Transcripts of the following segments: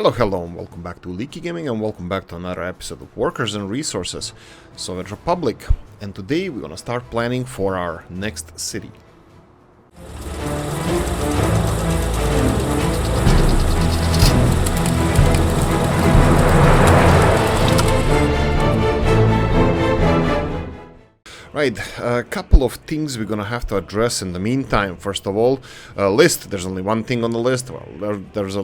Hello, and welcome back to Oolykee Gaming, and welcome back to another episode of Workers and Resources, Soviet Republic. And today we're gonna start planning for our next city. Right, a couple of things we're gonna have to address in the meantime. First of all, list. There's only one thing on the list. Well, there's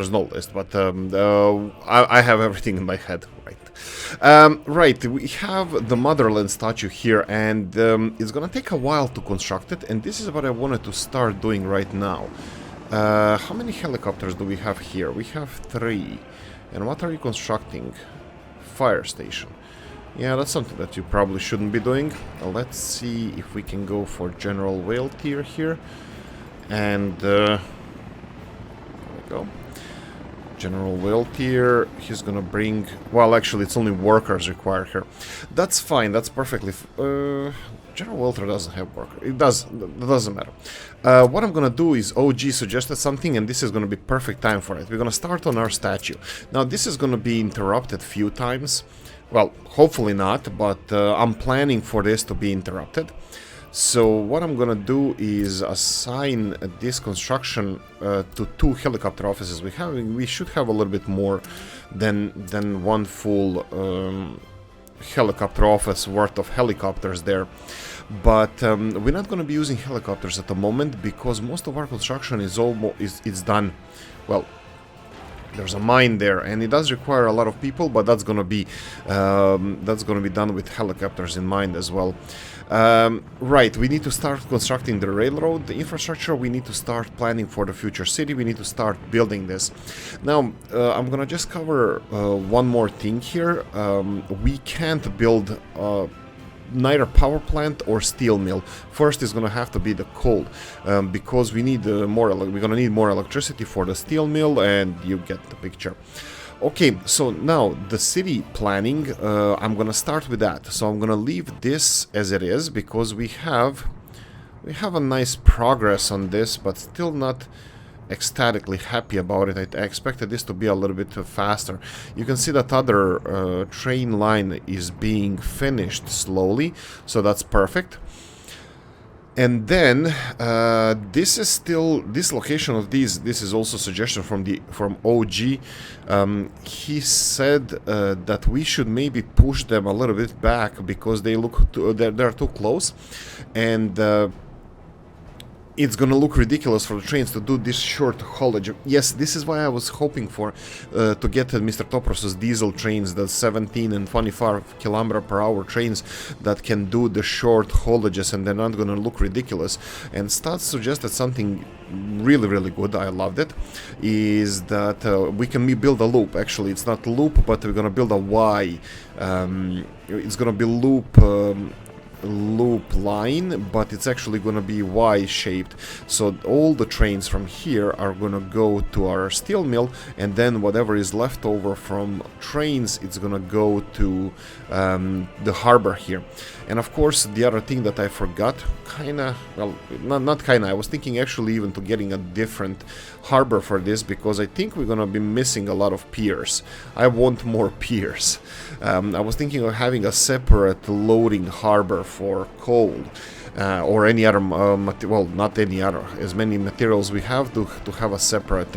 no list, but I have everything in my head. Right. Right. We have the Motherland Statue here, and it's gonna take a while to construct it. And this is what I wanted to start doing right now. How many helicopters do we have here? We have 3. And what are you constructing? Fire station. Yeah, that's something that you probably shouldn't be doing. Let's see if we can go for General Whale tier here. And there we go. General Whale tier, he's gonna bring... Well, actually, it's only workers required here. That's fine, that's perfectly... General Whale tier doesn't have workers. It doesn't matter. What I'm gonna do is OG suggested something, and this is gonna be perfect time for it. We're gonna start on our statue. Now, this is gonna be interrupted a few times. Well, hopefully not, but I'm planning for this to be interrupted. So what I'm gonna do is assign this construction to 2 helicopter offices. We should have a little bit more than one full helicopter office worth of helicopters there. But we're not gonna be using helicopters at the moment because most of our construction is done. Well, there's a mine there, and it does require a lot of people, but that's gonna be done with helicopters in mind as well. Right, we need to start constructing the railroad, the infrastructure. We need to start planning for the future city. We need to start building this. Now, I'm gonna just cover one more thing here. We can't build neither power plant or steel mill. First is gonna have to be the coal, because we need we're gonna need more electricity for the steel mill, and you get the picture. Okay, so now the city planning, I'm gonna start with that. So I'm gonna leave this as it is because we have a nice progress on this, but still not ecstatically happy about it. I expected this to be a little bit faster. You can see that other train line is being finished slowly, so that's perfect. And then this location of these. This is also a suggestion from OG. He said that we should maybe push them a little bit back because they're too close, and it's gonna look ridiculous for the trains to do this short haulage. Yes, this is why I was hoping for to get Mr. Topros's diesel trains, the 17 and 25 km/h trains that can do the short haulages, and they're not gonna look ridiculous. And Stats suggested something really good. I loved it. Is that we can build a loop. Actually, it's not loop, but we're gonna build a Y. It's gonna be loop line, but it's actually going to be Y-shaped, so all the trains from here are going to go to our steel mill, and then whatever is left over from trains, it's going to go to the harbor here. And of course, the other thing that I forgot, not kinda, I was thinking actually even to getting a different harbor for this, because I think we're gonna be missing a lot of piers. I want more piers. I was thinking of having a separate loading harbor for coal, or any other, well, not any other, as many materials we have to have a separate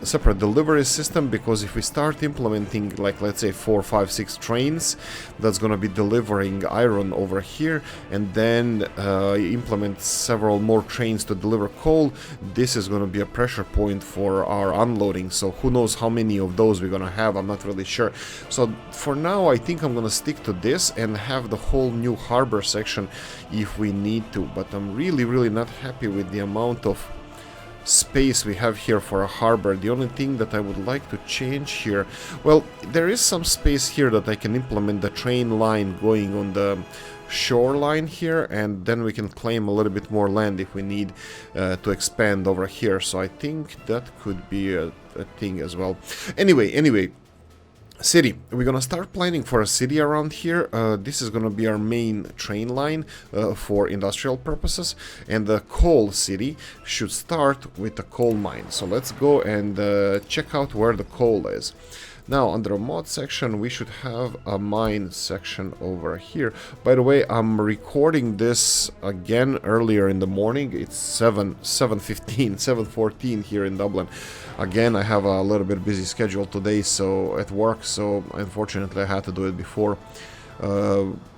separate delivery system, because if we start implementing, like, let's say 4, 5, 6 trains that's gonna be delivering iron over here, and then implement several more trains to deliver coal, this is gonna be a pressure point for our unloading. So who knows how many of those we're gonna have, I'm not really sure. So for now, I think I'm gonna stick to this and have the whole new harbor section if we need to, but I'm really not happy with the amount of space we have here for a harbor. The only thing that I would like to change here, well, there is some space here that I can implement the train line going on the shoreline here, and then we can claim a little bit more land if we need to expand over here. So I think that could be a thing as well. Anyway, City. We're gonna start planning for a city around here. This is gonna be our main train line for industrial purposes, and the coal city should start with the coal mine. So let's go and check out where the coal is. Now, under a mod section, we should have a mine section over here. By the way, I'm recording this again earlier in the morning. It's 7:15, 7:14 here in Dublin. Again, I have a little bit busy schedule today, so at work, so unfortunately I had to do it before.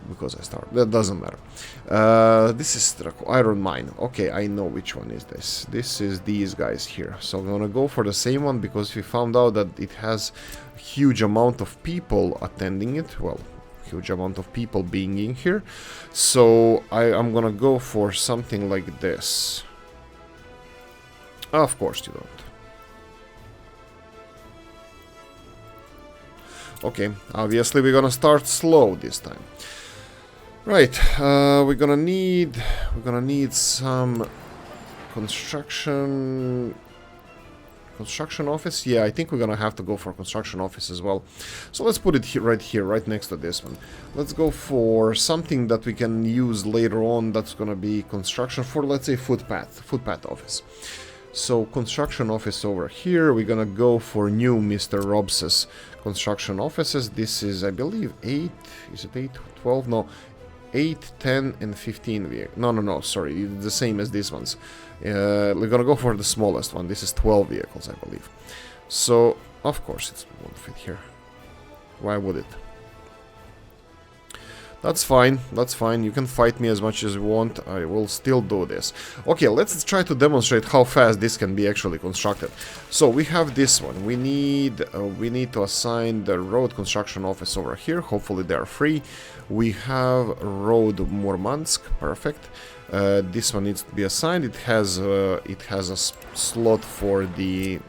Because I started. That doesn't matter. This is the iron mine. Okay, I know which one is this. This is these guys here. So I'm gonna go for the same one because we found out that it has a huge amount of people attending it. Well, huge amount of people being in here. So I'm gonna go for something like this. Of course you don't. Okay, obviously we're gonna start slow this time. Right, we're gonna need some construction office. Yeah, I think we're gonna have to go for construction office as well. So let's put it here, right next to this one. Let's go for something that we can use later on. That's gonna be construction for, let's say, footpath office. So construction office over here. We're gonna go for new Mr. Robs's construction offices. This is, I believe, 8. Is it 8, 12? No, 8, 10, and 15 vehicles. No, sorry, it's the same as these ones. We're gonna go for the smallest one. This is 12 vehicles, I believe. So, of course, it won't fit here. Why would it? That's fine, that's fine. You can fight me as much as you want. I will still do this. Okay, let's try to demonstrate how fast this can be actually constructed. So we have this one. We need to assign the road construction office over here. Hopefully they are free. We have road Murmansk. Perfect. This one needs to be assigned. It has a slot for the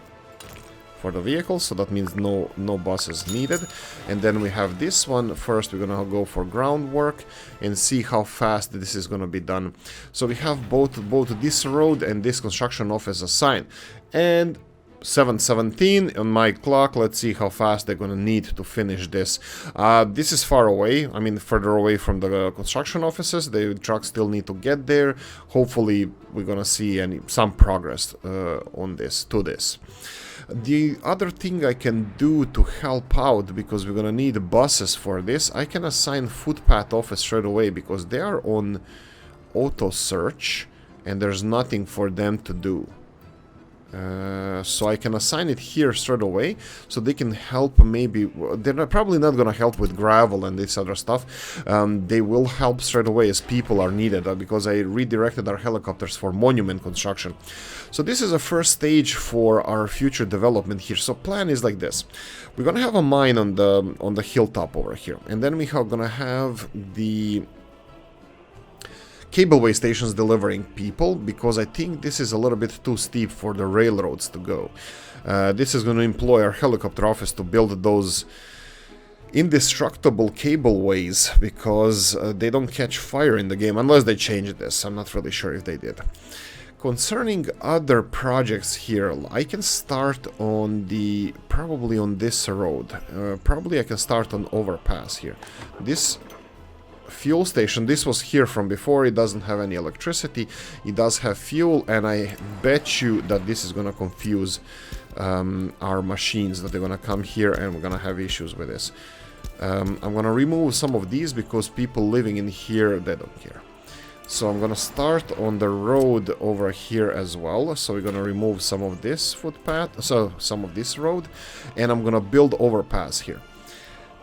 vehicles, so that means no buses needed. And then we have this one. First we're gonna go for groundwork and see how fast this is gonna be done. So we have both this road and this construction office assigned, and 7:17 on my clock. Let's see how fast they're gonna need to finish this. This is far away, I mean further away from the construction offices. The trucks still need to get there. Hopefully we're gonna see some progress on this. The other thing I can do to help out, because we're gonna need buses for this, I can assign footpath office straight away because they are on auto search and there's nothing for them to do. So I can assign it here straight away, so they can help. Maybe they're probably not gonna help with gravel and this other stuff. They will help straight away as people are needed, because I redirected our helicopters for monument construction. So this is a first stage for our future development here. So plan is like this: we're gonna have a mine on the hilltop over here, and then we are gonna have the cableway stations delivering people, because I think this is a little bit too steep for the railroads to go. This is going to employ our helicopter office to build those indestructible cableways, because they don't catch fire in the game, unless they changed this. I'm not really sure if they did. Concerning other projects here, I can start on probably on this road. Probably I can start on overpass here. This fuel station, this was here from before. It doesn't have any electricity. It does have fuel, and I bet you that this is gonna confuse our machines, that they're gonna come here and we're gonna have issues with this. I'm gonna remove some of these because people living in here, they don't care. So I'm gonna start on the road over here as well. So we're gonna remove some of this footpath, so some of this road, and I'm gonna build overpass here.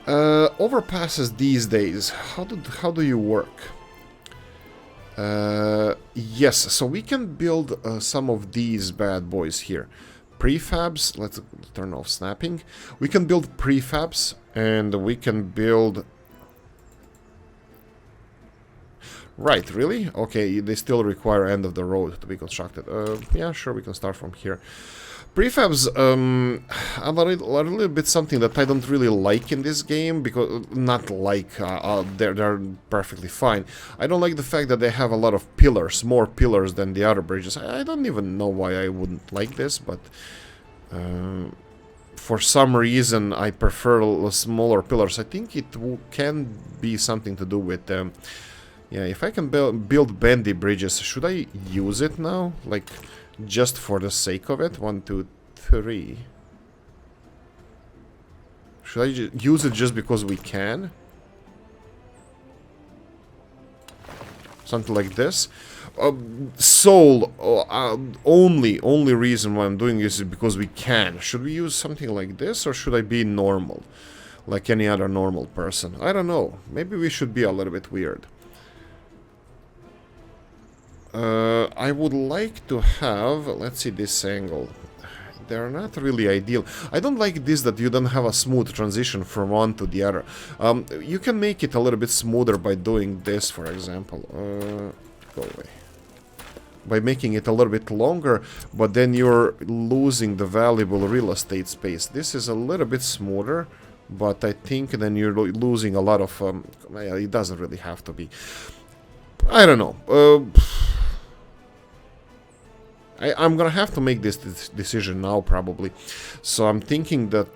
Overpasses these days, how do you work? Yes, so we can build some of these bad boys here. Prefabs, let's turn off snapping. We can build prefabs, and we can build... Right, really? Okay, they still require end of the road to be constructed. Yeah, sure, we can start from here. Prefabs are a little bit something that I don't really like in this game, because not like they're perfectly fine. I don't like the fact that they have a lot of pillars, more pillars than the other bridges. I don't even know why I wouldn't like this, but for some reason I prefer smaller pillars. I think it can be something to do with yeah, if I can build bendy bridges, should I use it now, like just for the sake of it? 1, 2, 3. Should I use it just because we can? Something like this. Only reason why I'm doing this is because we can. Should we use something like this, or should I be normal, like any other normal person? I don't know. Maybe we should be a little bit weird. I would like to have, let's see, this angle. They're not really ideal. I don't like this, that you don't have a smooth transition from one to the other. You can make it a little bit smoother by doing this, for example. Go away. By making it a little bit longer, but then you're losing the valuable real estate space. This is a little bit smoother, but I think then you're losing a lot of... it doesn't really have to be. I don't know. I'm gonna have to make this decision now, probably. So I'm thinking that...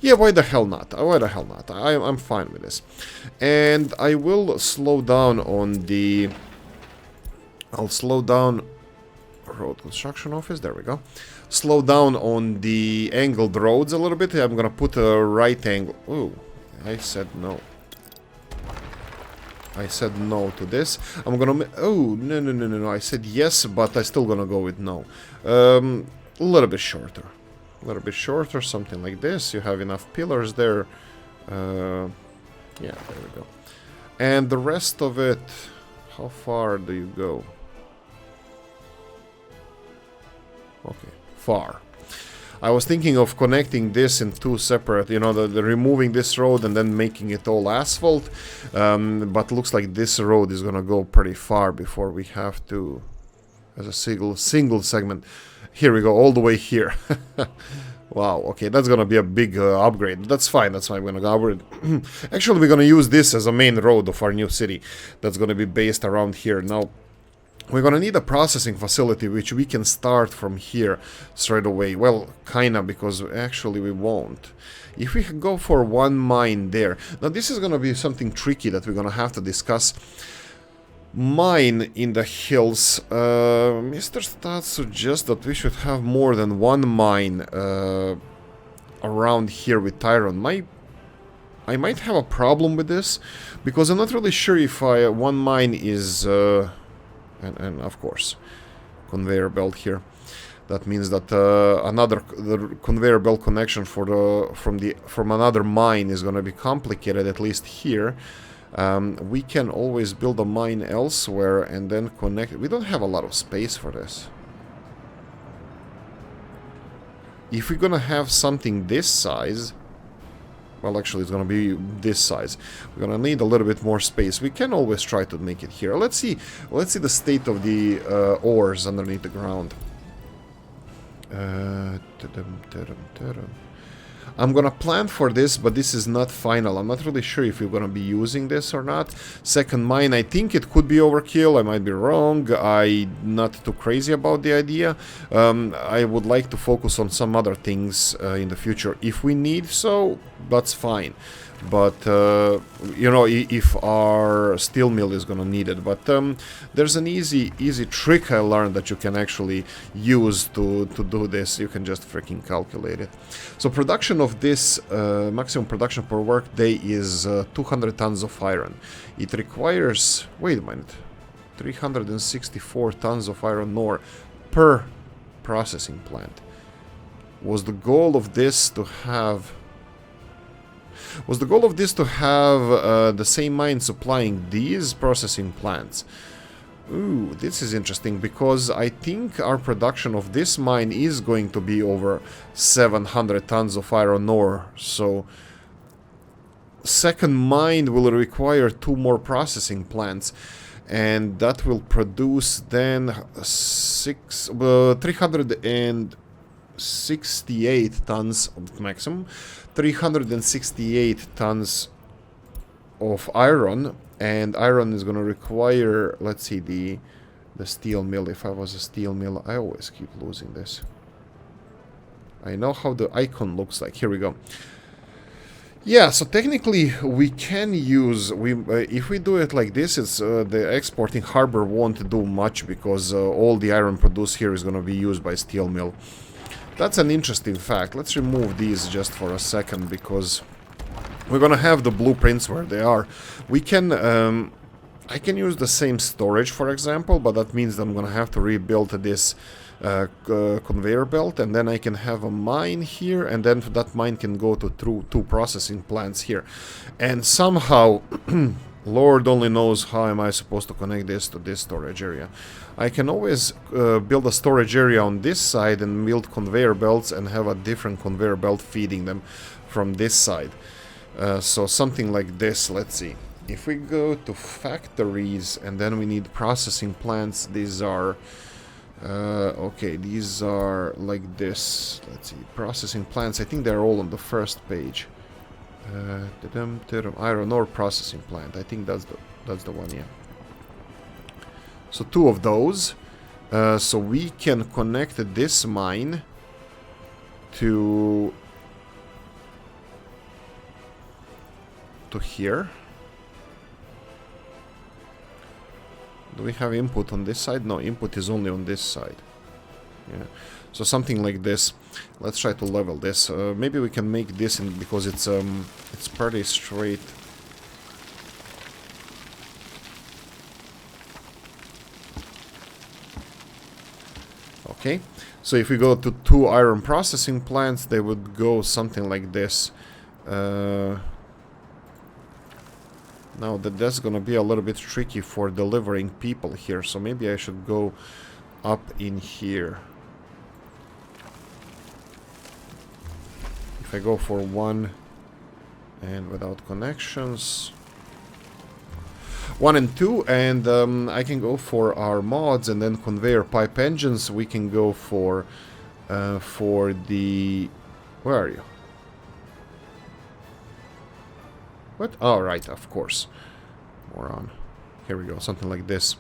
yeah, why the hell not? Why the hell not? I'm fine with this. And I will slow down on the... I'll slow down... Road construction office, there we go. Slow down on the angled roads a little bit. I'm gonna put a right angle... Ooh, I said no. I said no to this. I'm gonna... Oh, no. I said yes, but I still gonna go with no. A little bit shorter. A little bit shorter, something like this. You have enough pillars there. Yeah, there we go. And the rest of it... How far do you go? Okay, far. I was thinking of connecting this in two separate, you know, the removing this road and then making it all asphalt. But looks like this road is gonna go pretty far before we have to, as a single segment. Here we go, all the way here. Wow, okay, that's gonna be a big upgrade. That's fine, that's why I'm gonna upgrade. Actually, we're gonna use this as a main road of our new city. That's gonna be based around here. Now, we're gonna need a processing facility which we can start from here straight away. Well, kinda, because actually we won't. If we go for one mine there... Now, this is gonna be something tricky that we're gonna have to discuss. Mine in the hills. Mr. Stats suggests that we should have more than one mine around here with iron. I might have a problem with this, because I'm not really sure if one mine is... And of course, conveyor belt here. That means that the conveyor belt connection from another mine is going to be complicated, at least here. We can always build a mine elsewhere and then connect. We don't have a lot of space for this. If we're gonna have something this size, well, actually it's gonna be this size. We're gonna need a little bit more space. We can always try to make it here. Let's see the state of the ores underneath the ground. I'm gonna plan for this, but this is not final. I'm not really sure if we're gonna be using this or not. Second mine, I think it could be overkill. I might be wrong. I'm not too crazy about the idea. I would like to focus on some other things in the future. If we need so, that's fine. But, you know, if our steel mill is gonna need it. But there's an easy trick I learned that you can actually use to do this. You can just freaking calculate it. So production of this, maximum production per work day is 200 tons of iron. It requires, wait a minute, 364 tons of iron ore per processing plant. Was the goal of this to have... Was the goal of this to have the same mine supplying these processing plants? Ooh, this is interesting, because I think our production of this mine is going to be over 700 tons of iron ore. So, second mine will require 2 more processing plants. And that will produce then 368 tons of maximum. 368 tons of iron, and iron is going to require, let's see, the steel mill. If I was a steel mill, I always keep losing this. I know how the icon looks like. Here we go. Yeah, so technically we can use, if we do it like this, it's the exporting harbor won't do much because all the iron produced here is going to be used by steel mill. That's an interesting fact. Let's remove these just for a second because we're going to have the blueprints where they are. We can, I can use the same storage, for example, but that means that I'm going to have to rebuild this conveyor belt, and then I can have a mine here, and then that mine can go to two processing plants here. And somehow, Lord only knows how am I supposed to connect this to this storage area. I can always build a storage area on this side and build conveyor belts and have a different conveyor belt feeding them from this side. So something like this, let's see. If we go to factories and then we need processing plants, these are... okay, these are like this. Let's see, processing plants. I think they're all on the first page. Iron ore processing plant. I think that's the one. Yeah. So 2 of those. So we can connect this mine to here. Do we have input on this side? No, input is only on this side. Yeah. So something like this. Let's try to level this. Maybe we can make this in because it's pretty straight. Okay. So if we go to 2 iron processing plants, they would go something like this. Now that's gonna be a little bit tricky for delivering people here, so maybe I should go up in here. If I go for 1 and without connections, 1 and 2, and I can go for our mods and then conveyor pipe engines. We can go for the... Where are you? What? Oh, right, of course. Moron. Here we go, something like this.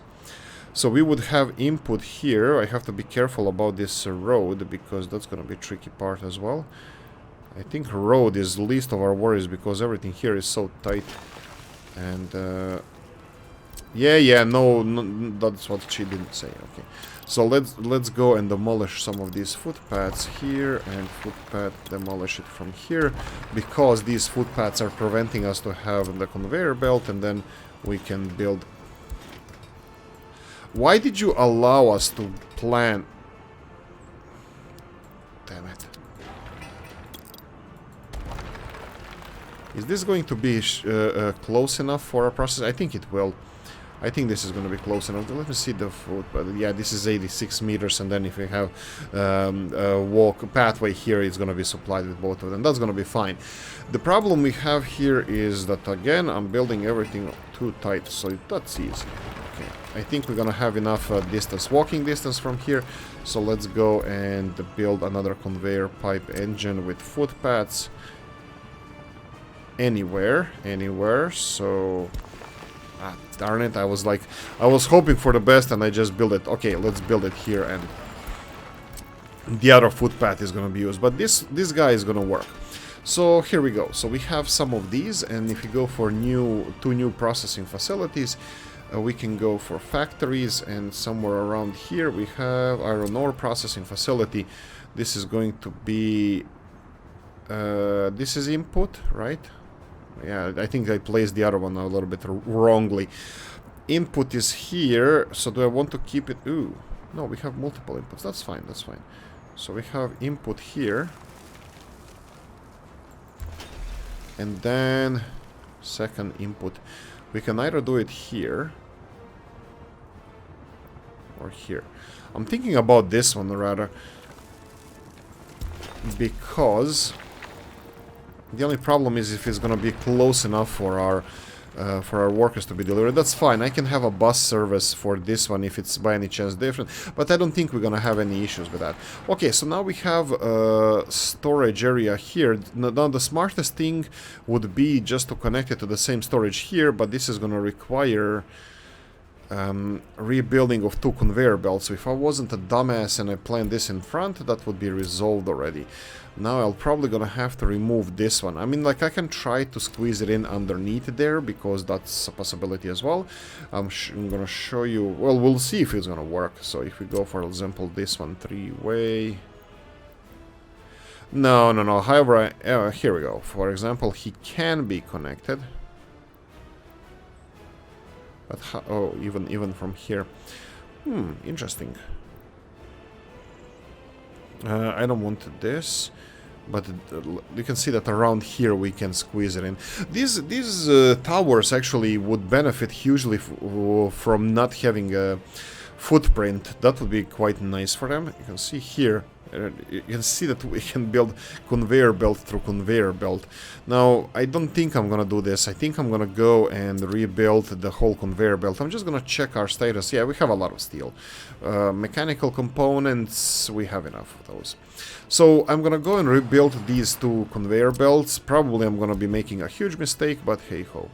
So we would have input here. I have to be careful about this road because that's going to be a tricky part as well. I think road is least of our worries because everything here is so tight. And no, that's what she didn't say. Okay. So let's go and demolish some of these footpaths here and footpath demolish it from here because these footpaths are preventing us to have the conveyor belt, and then we can build. Why did you allow us to plan? Damn it. Is this going to be close enough for our process? I think it will. I think this is going to be close enough. Let me see the foot. But yeah, this is 86 meters, and then if we have a pathway here, it's going to be supplied with both of them. That's going to be fine. The problem we have here is that, again, I'm building everything too tight, so that's easy. Okay, I think we're going to have enough walking distance from here. So let's go and build another conveyor pipe engine with footpaths. Anywhere. So... Ah, darn it, I was hoping for the best and I just built it. Okay, let's build it here, and the other footpath is going to be used. But this guy is going to work. So here we go. So we have some of these, and if we go for 2 new processing facilities, we can go for factories, and somewhere around here we have iron ore processing facility. This is going to be... this is input, right? Yeah, I think I placed the other one a little bit wrongly. Input is here, so do I want to keep it? Ooh, no, we have multiple inputs. That's fine, that's fine. So we have input here. And then second input. We can either do it here or here. I'm thinking about this one rather, because the only problem is if it's going to be close enough for our workers to be delivered. That's fine. I can have a bus service for this one if it's by any chance different, but I don't think we're going to have any issues with that. Okay, so now we have a storage area here. Now the smartest thing would be just to connect it to the same storage here, but this is going to require rebuilding of 2 conveyor belts. So if I wasn't a dumbass and I planned this in front, that would be resolved already. Now I'll probably gonna have to remove this one. I mean, like, I can try to squeeze it in underneath there, because that's a possibility as well. I'm gonna show you, well, we'll see if it's gonna work. So if we go, for example, this one, 3-way. No. However, here we go. For example, he can be connected. But oh, even from here. Interesting. I don't want this, but you can see that around here we can squeeze it in. These towers actually would benefit hugely from not having a footprint. That would be quite nice for them. You can see here. You can see that we can build conveyor belt through conveyor belt. Now, I don't think I'm gonna do this. I think I'm gonna go and rebuild the whole conveyor belt. I'm just gonna check our status. Yeah, we have a lot of steel. Mechanical components, we have enough of those. So I'm gonna go and rebuild these 2 conveyor belts. Probably I'm gonna be making a huge mistake, but hey ho.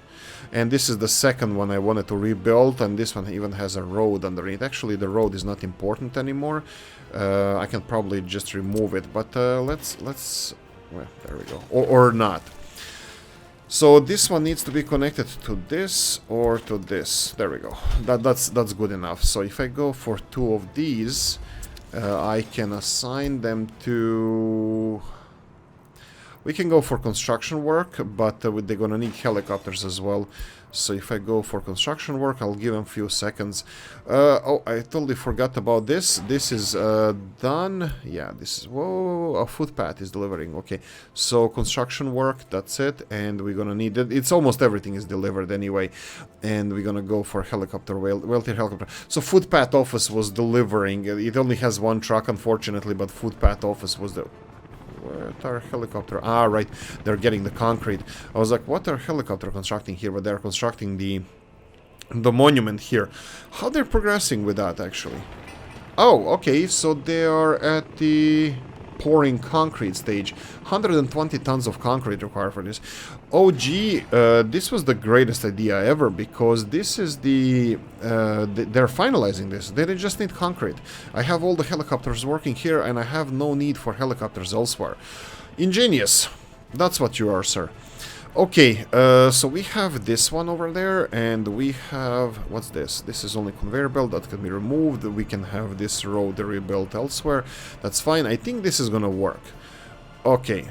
And this is the second one I wanted to rebuild, and this one even has a road underneath. Actually, the road is not important anymore. I can probably just remove it, but let's well, there we go, or not. So this one needs to be connected to this or to this. There we go. That's good enough. So if I go for 2 of these, I can assign them to. We can go for construction work, but they're gonna need helicopters as well. So if I go for construction work, I'll give them a few seconds. Oh, I totally forgot about this. This is done. Yeah, this is... Whoa, a footpath is delivering. Okay, so construction work, that's it. And we're gonna need it. It's almost everything is delivered anyway. And we're gonna go for helicopter, wealthy helicopter. So footpath office was delivering. It only has 1 truck, unfortunately, but footpath office was the... What are helicopter? Ah, right. They're getting the concrete. I was like, what are helicopter constructing here? But they're constructing the monument here. How they're progressing with that, actually? Oh, okay. So they are at the pouring concrete stage. 120 tons of concrete required for this. Oh, gee. This was the greatest idea ever, because this is they're finalizing this. They just need concrete. I have all the helicopters working here, and I have no need for helicopters elsewhere. Ingenious. That's what you are, sir. Okay, so we have this one over there, and we have... What's this? This is only conveyor belt that can be removed. We can have this road rebuilt elsewhere. That's fine. I think this is gonna work. Okay,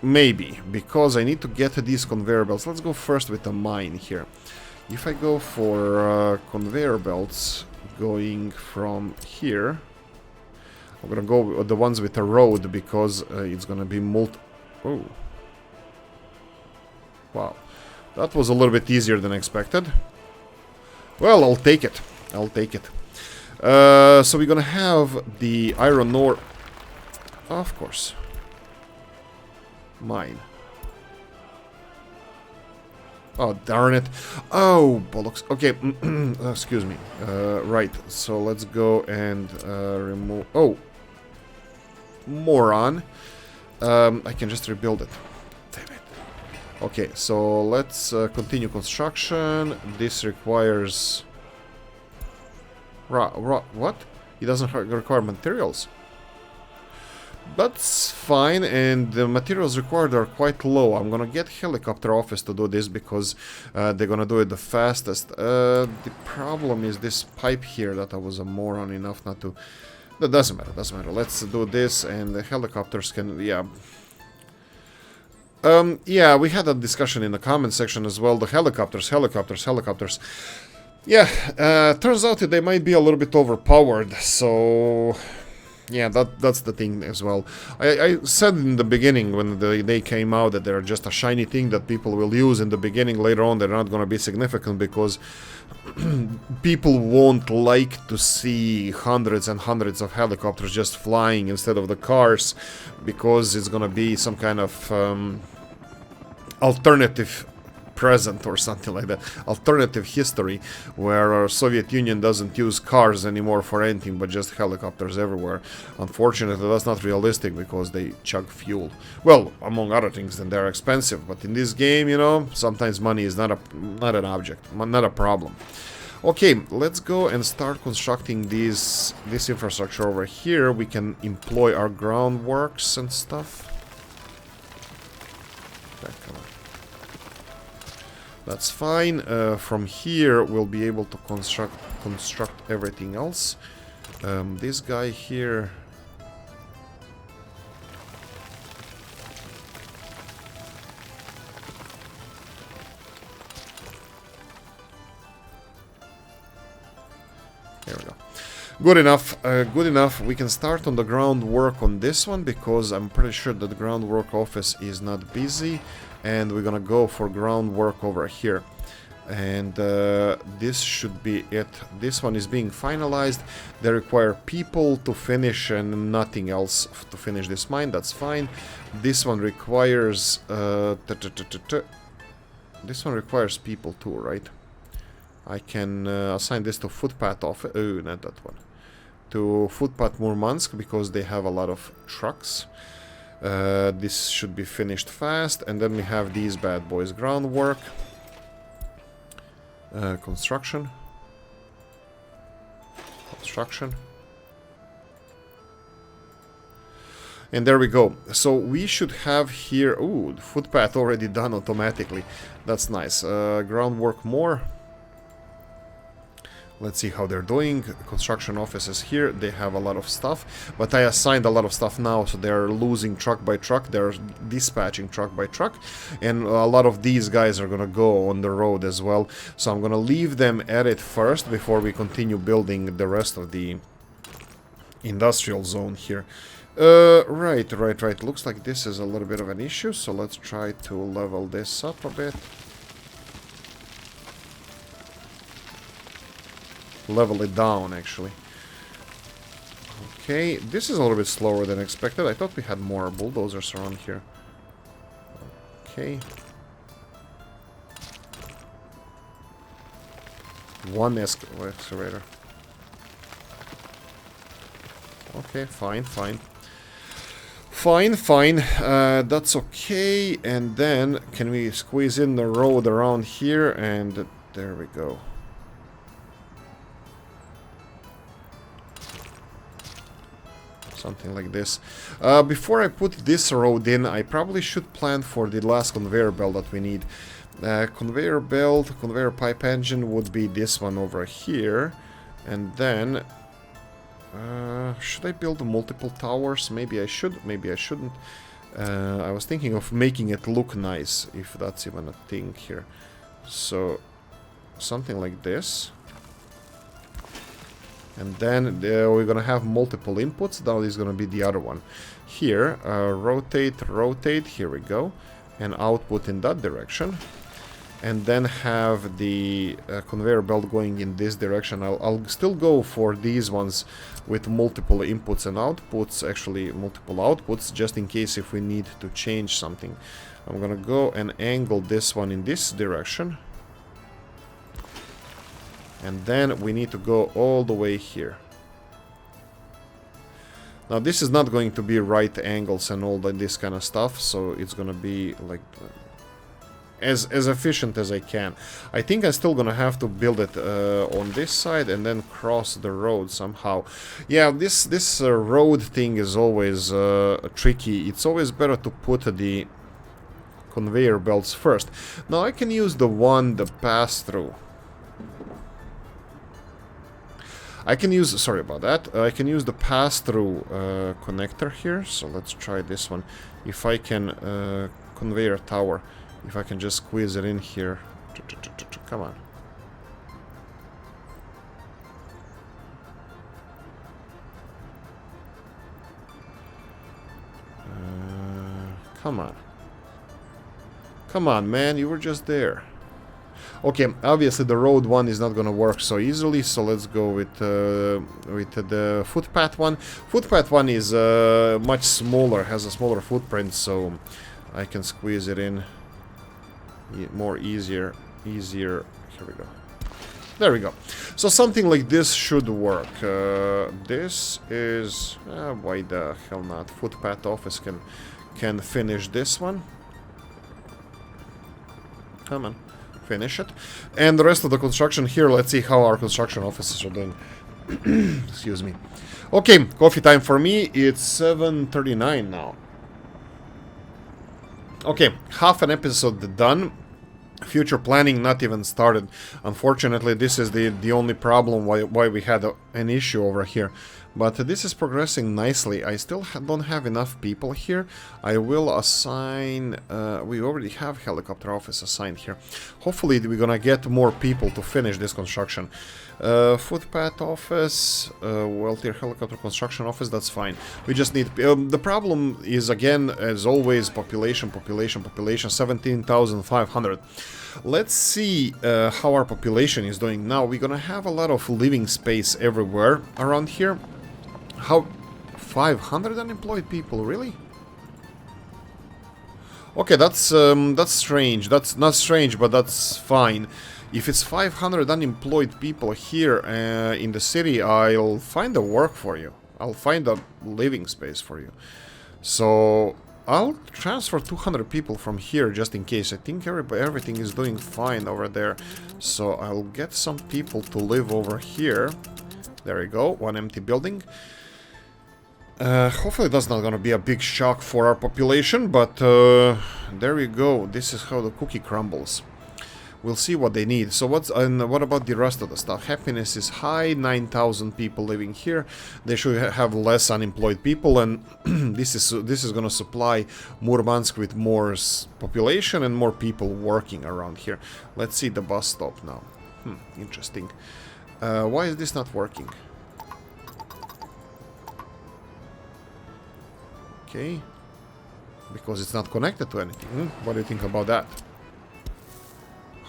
maybe, because I need to get these conveyor belts. Let's go first with the mine here. If I go for conveyor belts going from here, I'm gonna go with the ones with the road, because it's gonna be Oh. Wow, that was a little bit easier than expected. Well, I'll take it. I'll take it. So we're gonna have the iron ore. Of course. Mine. Oh, darn it. Oh, bollocks. Okay, excuse me. Right, so let's go and remove... Oh. Moron. I can just rebuild it. Okay, so let's continue construction. This requires... What? It doesn't require materials. That's fine, and the materials required are quite low. I'm gonna get helicopter office to do this, because they're gonna do it the fastest. The problem is this pipe here that I was a moron enough not to... That doesn't matter, doesn't matter. Let's do this, and the helicopters can... Yeah. Yeah, we had a discussion in the comment section as well. The helicopters. Yeah, turns out that they might be a little bit overpowered, so... Yeah, that's the thing as well. I said in the beginning, when they came out, that they're just a shiny thing that people will use in the beginning. Later on, they're not going to be significant, because people won't like to see hundreds and hundreds of helicopters just flying instead of the cars, because it's going to be some kind of alternative present or something like that, alternative history, where our Soviet Union doesn't use cars anymore for anything but just helicopters everywhere. Unfortunately, that's not realistic, because they chug fuel. Well, among other things, then they're expensive. But in this game, you know, sometimes money is not an object, not a problem. Okay, let's go and start constructing this infrastructure over here. We can employ our groundworks and stuff. Okay, come on. That's fine. From here, we'll be able to construct everything else. This guy here. There we go. Good enough. Good enough. We can start on the groundwork on this one because I'm pretty sure that the groundwork office is not busy. And we're gonna go for groundwork over here. And this should be it. This one is being finalized. They require people to finish and nothing else to finish this mine. That's fine. This one requires... This one requires people too, right? I can assign this to footpath office. Oh, not that one. To footpath Murmansk because they have a lot of trucks. This should be finished fast. And then we have these bad boys. Groundwork. Construction. Construction. And there we go. So we should have here... Ooh, the footpath already done automatically. That's nice. Groundwork more. Let's see how they're doing. Construction offices here, they have a lot of stuff. But I assigned a lot of stuff now, so they're losing truck by truck. They're dispatching truck by truck. And a lot of these guys are gonna go on the road as well. So I'm gonna leave them at it first before we continue building the rest of the industrial zone here. Right. Looks like this is a little bit of an issue. So let's try to level this up a bit. Level it down, actually. Okay, this is a little bit slower than expected. I thought we had more bulldozers around here. Okay. One excavator. Okay, fine. That's okay. And then, can we squeeze in the road around here? And there we go. Something like this. Before I put this road in, I probably should plan for the last conveyor belt that we need. Conveyor belt, conveyor pipe engine would be this one over here. And then... should I build multiple towers? Maybe I should, maybe I shouldn't. I was thinking of making it look nice, if that's even a thing here. So, something like this. And then we're gonna have multiple inputs. Now this is gonna be the other one. Here, rotate, here we go. And output in that direction. And then have the conveyor belt going in this direction. I'll still go for these ones with multiple inputs and outputs. Actually, multiple outputs, just in case if we need to change something. I'm gonna go and angle this one in this direction. And then we need to go all the way here. Now this is not going to be right angles and all this kind of stuff, so it's gonna be like as efficient as I can. I think I'm still gonna have to build it on this side and then cross the road somehow. Yeah, this road thing is always tricky. It's always better to put the conveyor belts first. Now I can use the pass-through. I can use, sorry about that, I can use the pass-through connector here, so let's try this one. If I can, conveyor tower, if I can just squeeze it in here. Come on. Come on. Come on, man, you were just there. Okay, obviously the road one is not gonna work so easily, so let's go with the footpath one. Footpath one is much smaller, has a smaller footprint, so I can squeeze it in more easier. Here we go. There we go. So something like this should work. This is why the hell not? Footpath office can finish this one. Come on. finish it. And the rest of the construction here, let's see how our construction offices are doing. Excuse me. Okay, coffee time for me. It's 7:39 now. Okay, half an episode done. Future planning not even started. Unfortunately, this is the only problem why we had an issue over here. But this is progressing nicely. I still don't have enough people here. I will assign... we already have helicopter office assigned here. Hopefully we're gonna get more people to finish this construction. Footpath office, well-tier helicopter construction office, that's fine. We just need... the problem is, again, as always, population, 17,500. Let's see how our population is doing now. We're gonna have a lot of living space everywhere around here. How... 500 unemployed people, really? Okay, that's strange. That's not strange, but that's fine. If it's 500 unemployed people here in the city, I'll find a work for you. I'll find a living space for you. So I'll transfer 200 people from here just in case. I think everything is doing fine over there. So I'll get some people to live over here. There we go, one empty building. Hopefully that's not gonna be a big shock for our population, but there we go. This is how the cookie crumbles. We'll see what they need. So what about the rest of the stuff? Happiness is high, 9,000 people living here. They should have less unemployed people, and this is gonna supply Murmansk with more population and more people working around here. Let's see the bus stop now. Interesting. Why is this not working? Okay, because it's not connected to anything. What do you think about that?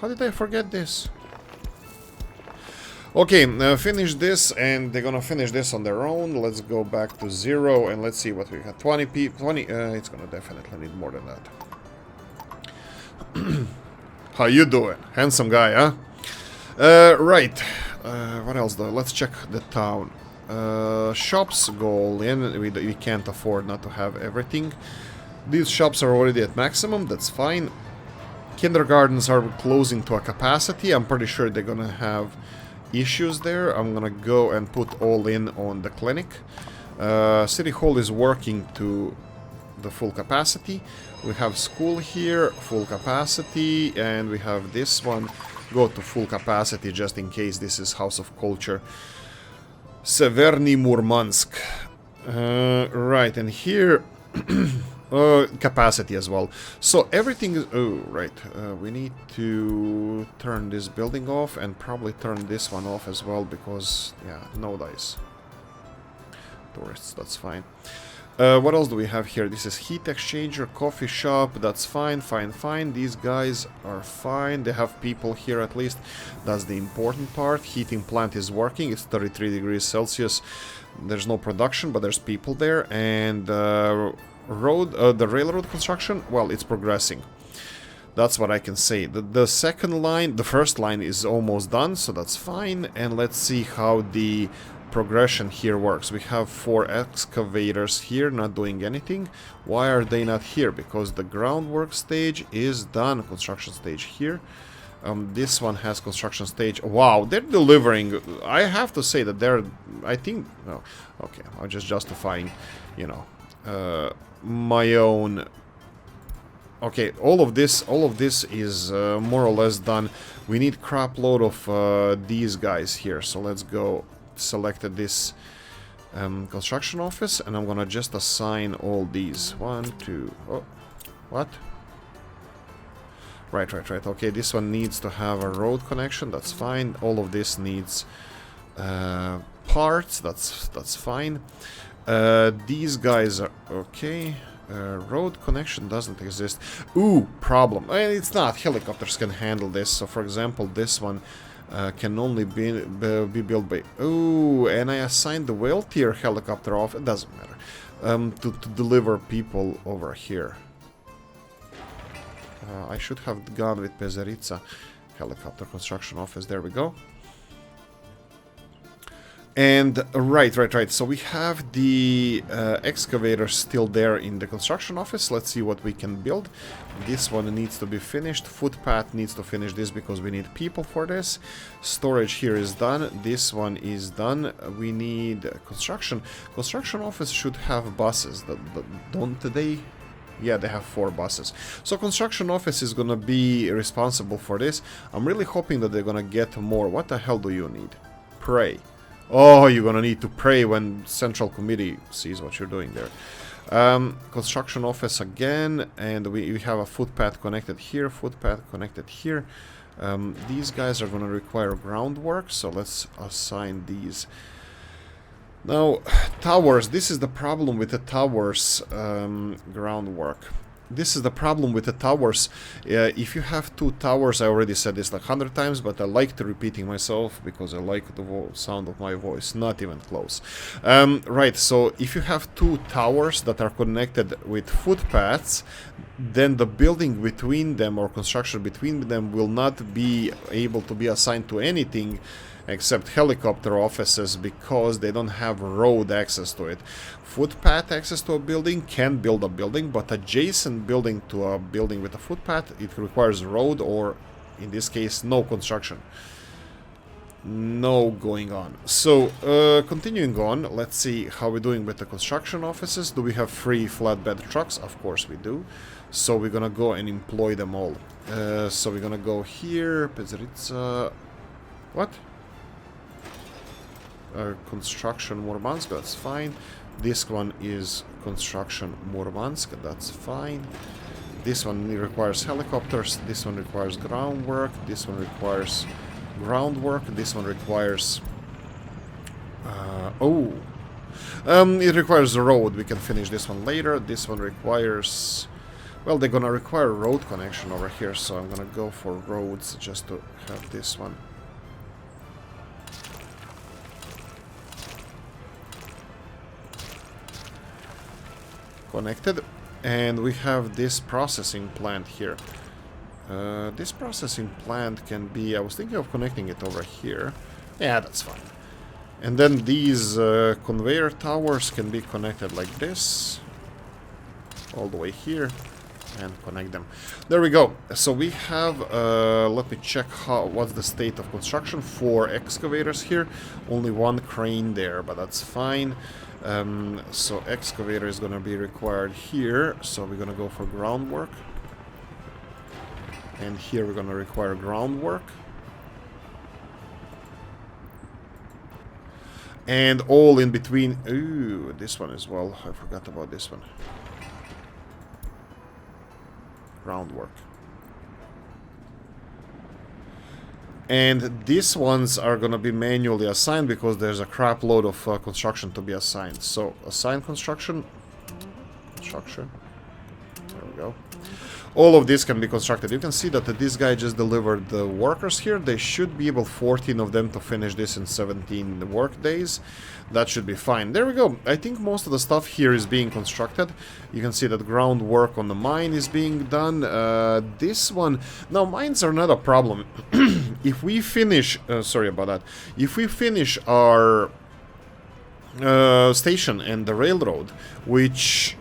How did I forget this? Okay, finish this, and they're gonna finish this on their own. Let's go back to 0, and let's see what we have. 20 people. 20. It's gonna definitely need more than that. How you doing, handsome guy? Huh? Right. What else though? Let's check the town. Shops go all in. We can't afford not to have everything. These shops are already at maximum. That's fine. Kindergartens are closing to a capacity. I'm pretty sure they're gonna have issues there. I'm gonna go and put all in on the clinic. City Hall is working to the full capacity. We have school here, full capacity, and we have this one go to full capacity just in case. This is House of Culture. Severny Murmansk. Right, and here capacity as well. So everything is... oh, right. We need to turn this building off and probably turn this one off as well because, yeah, no dice. Tourists, that's fine. What else do we have here? This is heat exchanger, coffee shop. That's fine, fine, fine. These guys are fine. They have people here at least. That's the important part. Heating plant is working. It's 33 degrees Celsius. There's no production, but there's people there. And the railroad construction, well, it's progressing. That's what I can say. The second line, the first line is almost done, so that's fine. And let's see how the progression here works. We have 4 excavators here not doing anything. Why are they not here? Because the groundwork stage is done. Construction stage here. This one has construction stage. Wow, they're delivering. I have to say that they're... I think... oh, okay, I'm just justifying, you know, my own... Okay, all of this is more or less done. We need crap load of these guys here. So let's go... selected this construction office, and I'm gonna just assign all these. 1, 2... oh, what? Right. Okay, this one needs to have a road connection. That's fine. All of this needs parts. That's fine. These guys are okay. Road connection doesn't exist. Ooh, problem. It's not. Helicopters can handle this. So, for example, this one can only be built by... ooh, and I assigned the whale tier helicopter off. It doesn't matter. To deliver people over here. I should have gone with Pezeritsa helicopter construction office. There we go. And right. So we have the excavator still there in the construction office. Let's see what we can build. This one needs to be finished. Footpath needs to finish this because we need people for this. Storage here is done. This one is done. We need construction. Construction office should have buses. Don't they? Yeah, they have 4 buses. So construction office is gonna be responsible for this. I'm really hoping that they're gonna get more. What the hell do you need? Pray. Oh, you're gonna need to pray when Central Committee sees what you're doing there. Construction office again, and we have a footpath connected here, footpath connected here. These guys are gonna require groundwork, so let's assign these. Now, towers, this is the problem with the towers groundwork. This is the problem with the towers. If you have 2 towers, I already said this like 100 times, but I like to repeating myself because I like the sound of my voice, not even close. Right, so if you have 2 towers that are connected with footpaths, then the building between them or construction between them will not be able to be assigned to anything except helicopter offices because they don't have road access to it. Footpath access to a building can build a building, but adjacent building to a building with a footpath, it requires road or, in this case, no construction. No going on. So, continuing on, let's see how we're doing with the construction offices. Do we have free flatbed trucks? Of course we do. So we're gonna go and employ them all. So we're gonna go here, Pezritsa... What? Construction Murmansk, that's fine. This one is construction Murmansk, that's fine. This one requires helicopters, this one requires groundwork, this one requires groundwork, this one requires... it requires a road, we can finish this one later. This one requires... Well, they're gonna require a road connection over here, so I'm gonna go for roads just to have this one. Connected, and we have this processing plant here. This processing plant can be... I was thinking of connecting it over here. Yeah, that's fine. And then these conveyor towers can be connected like this, all the way here, and connect them. There we go. So we have... let me check what's the state of construction for excavators here. Only 1 crane there, but that's fine. So excavator is gonna be required here, so we're gonna go for groundwork. And here we're gonna require groundwork. And all in between... Ooh, this one as well. I forgot about this one. Groundwork. And these ones are gonna be manually assigned because there's a crap load of construction to be assigned. So, assign construction. Construction. There we go. All of this can be constructed. You can see that this guy just delivered the workers here. They should be able, 14 of them, to finish this in 17 work days. That should be fine. There we go. I think most of the stuff here is being constructed. You can see that groundwork on the mine is being done. This one... Now, mines are not a problem. If we finish... sorry about that. If we finish our station and the railroad, which...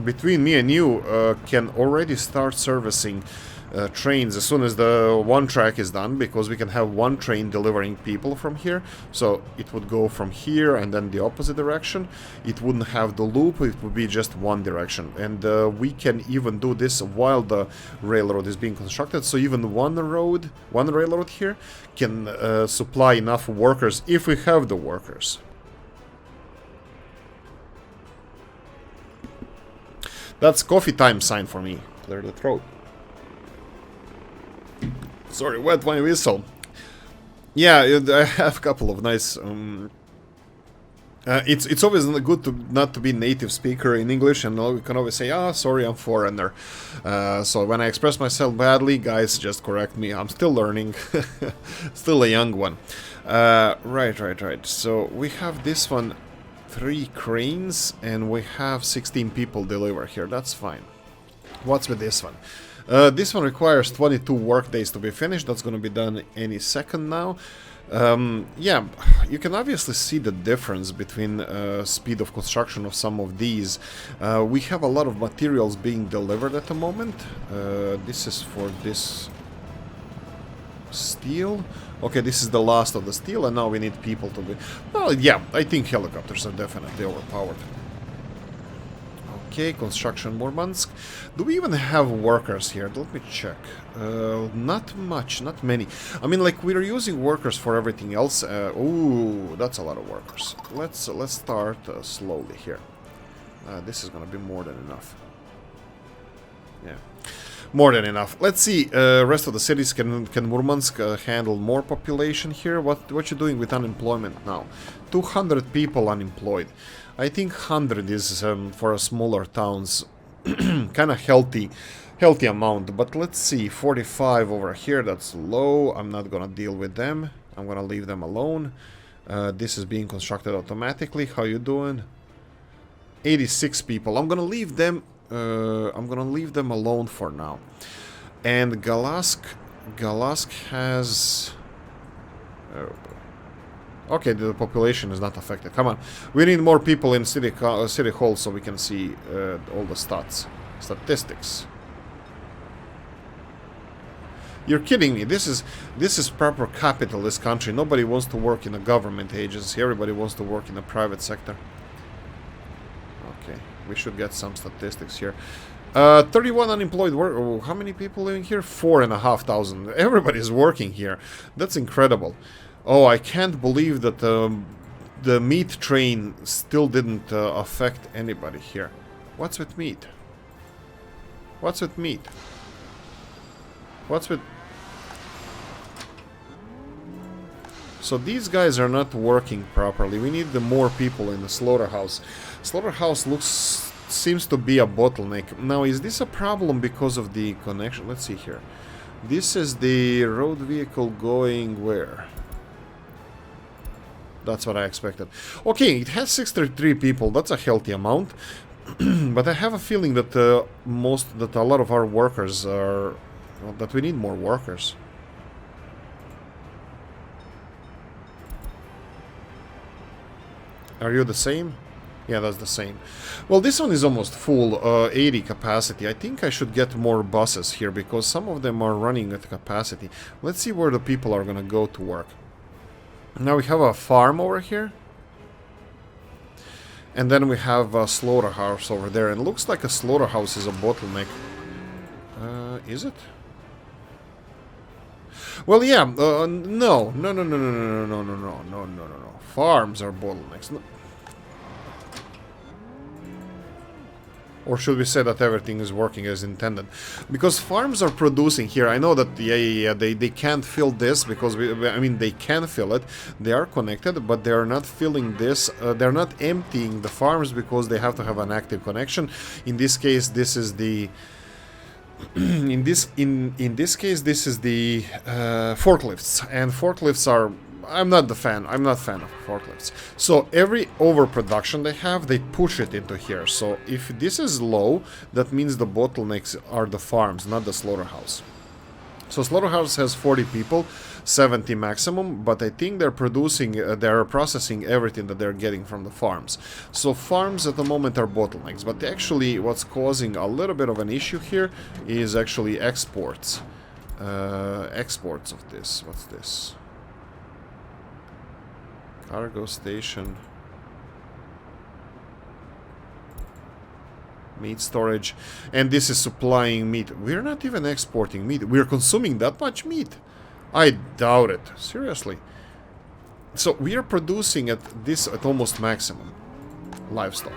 between me and you, can already start servicing trains as soon as the 1 track is done, because we can have 1 train delivering people from here. So it would go from here and then the opposite direction. It wouldn't have the loop, it would be just 1 direction. And we can even do this while the railroad is being constructed. So even one railroad here can supply enough workers if we have the workers. That's coffee time sign for me. Clear the throat. Sorry, wet my whistle. Yeah, I have a couple of nice... it's always good to not to be native speaker in English, and you can always say, ah, sorry, I'm foreigner. So when I express myself badly, guys, just correct me. I'm still learning. Still a young one. Right. So we have this one, 3 cranes, and we have 16 people deliver here. That's fine. What's with this one? This one requires 22 work days to be finished. That's going to be done any second now. Yeah, you can obviously see the difference between speed of construction of some of these. We have a lot of materials being delivered at the moment. This is for this steel. Okay, this is the last of the steel, and now we need people to be... Well, yeah, I think helicopters are definitely overpowered. Okay, construction Murmansk. Do we even have workers here? Let me check. Not much, not many. I mean, like, we're using workers for everything else. Ooh, that's a lot of workers. Let's start slowly here. This is gonna be more than enough. Yeah, more than enough. Let's see. Rest of the cities, can Murmansk handle more population here? What you doing with unemployment now? 200 people unemployed. I think 100 is for a smaller towns kind of healthy amount. But let's see, 45 over here. That's low. I'm not gonna deal with them. I'm gonna leave them alone. This is being constructed automatically. How you doing? 86 people. I'm gonna leave them. I'm gonna leave them alone for now. And Galask has. Okay, the population is not affected. Come on, we need more people in city hall so we can see all the statistics. You're kidding me. This is proper capitalist country. Nobody wants to work in a government agency. Everybody wants to work in the private sector. Okay, we should get some statistics here. 31 unemployed work. How many people living here? 4,500. Everybody's working here. That's incredible. Oh, I can't believe that the meat train still didn't affect anybody here. What's with meat? What's with meat? What's with... So these guys are not working properly. We need the more people in the slaughterhouse. Slaughterhouse seems to be a bottleneck. Now, is this a problem because of the connection? Let's see here. This is the road vehicle going where? That's what I expected. Okay, it has 63 people. That's a healthy amount. But I have a feeling that a lot of our workers are... Well, that we need more workers. Are you the same? Yeah, that's the same. Well, this one is almost full, 80 capacity. I think I should get more buses here because some of them are running at capacity. Let's see where the people are gonna go to work. Now we have a farm over here. And then we have a slaughterhouse over there. And it looks like a slaughterhouse is a bottleneck. Is it? Well, yeah. No. Farms are bottlenecks. No. Or should we say that everything is working as intended? Because farms are producing here. I know that they can't fill this because I mean they can fill it. They are connected, but they are not filling this. They're not emptying the farms because they have to have an active connection. In this case, this is the in this case this is the forklifts, and forklifts are... I'm not fan of forklifts. So every overproduction they have, they push it into here. So if this is low, that means the bottlenecks are the farms, not the slaughterhouse. So slaughterhouse has 40 people, 70 maximum, but I think they're processing everything that they're getting from the farms. So farms at the moment are bottlenecks, but actually what's causing a little bit of an issue here is actually exports. Exports of this. What's this? Cargo station. Meat storage. And this is supplying meat. We're not even exporting meat. We're consuming that much meat. I doubt it. Seriously. So we are producing at almost maximum livestock.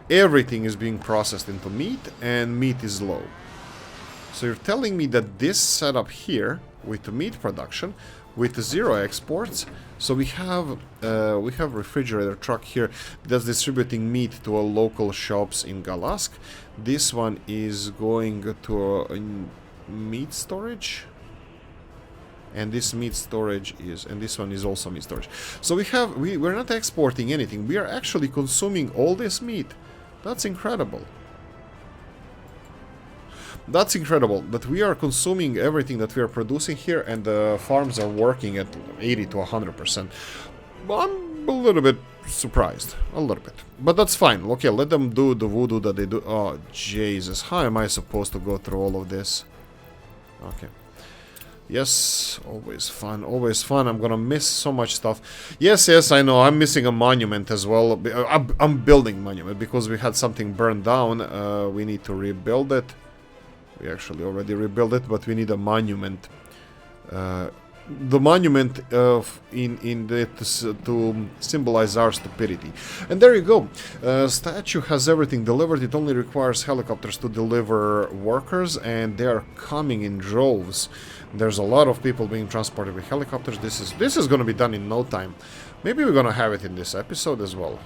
Everything is being processed into meat, and meat is low. So you're telling me that this setup here with the meat production, with 0 exports, so we have refrigerator truck here that's distributing meat to a local shops in Galask. This one is going to a meat storage, and this meat storage is, and this one is also meat storage. So we're not exporting anything. We are actually consuming all this meat. That's incredible. That's incredible that we are consuming everything that we are producing here, and the farms are working at 80 to 100%. I'm a little bit surprised, a little bit, but that's fine. Okay, let them do the voodoo that they do. Oh Jesus, how am I supposed to go through all of this? Okay. Yes, always fun, always fun. I'm gonna miss so much stuff. Yes, yes, I know. I'm missing a monument as well. I'm building monument because we had something burned down. We need to rebuild it. We actually already rebuilt it, but we need a monument. The monument to symbolize our stupidity. And there you go. Statue has everything delivered. It only requires helicopters to deliver workers, and they are coming in droves. There's a lot of people being transported with helicopters. This is going to be done in no time. Maybe we're going to have it in this episode as well.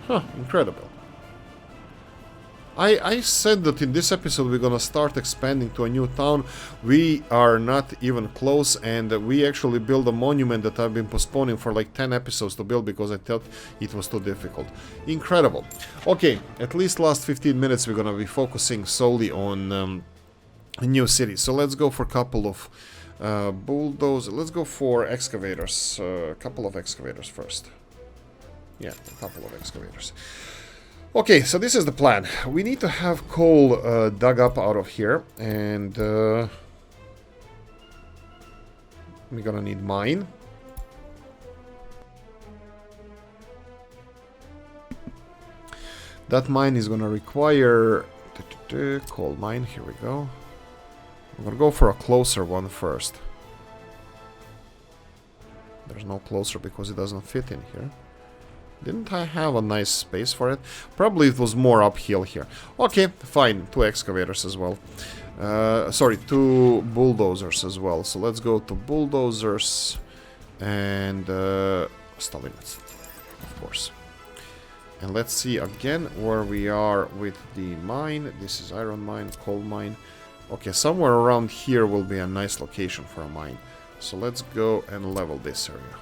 Huh, incredible. I said that in this episode we're gonna start expanding to a new town. We are not even close, and we actually build a monument that I've been postponing for like 10 episodes to build because I thought it was too difficult. Incredible. Okay, at least last 15 minutes we're gonna be focusing solely on a new city. So let's go for a couple of bulldozers. Let's go for excavators. A couple of excavators first. Yeah, a couple of excavators. Okay, so this is the plan. We need to have coal dug up out of here, and we're gonna need mine. That mine is gonna require coal mine. Here we go. I'm gonna go for a closer one first. There's no closer because it doesn't fit in here. Didn't I have a nice space for it? Probably it was more uphill here. Okay, fine. 2 excavators as well. Sorry, 2 bulldozers as well. So let's go to bulldozers and stallinets, of course. And let's see again where we are with the mine. This is iron mine, coal mine. Okay, somewhere around here will be a nice location for a mine. So let's go and level this area.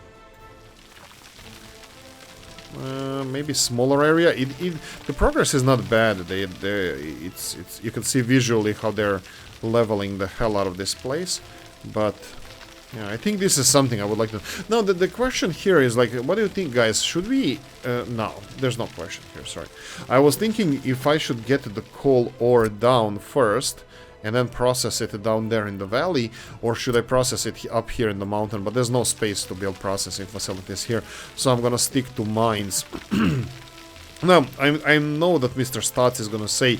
Maybe smaller area. The progress is not bad. You can see visually how they're leveling the hell out of this place. But yeah, I think this is something I would like to. Now the question here is like, what do you think, guys? Should we? No, there's no question here. Sorry, I was thinking if I should get the coal ore down first and then process it down there in the valley, or should I process it up here in the mountain? But there's no space to build processing facilities here, so I'm gonna stick to mines. Now, I know that Mr. Stats is gonna say,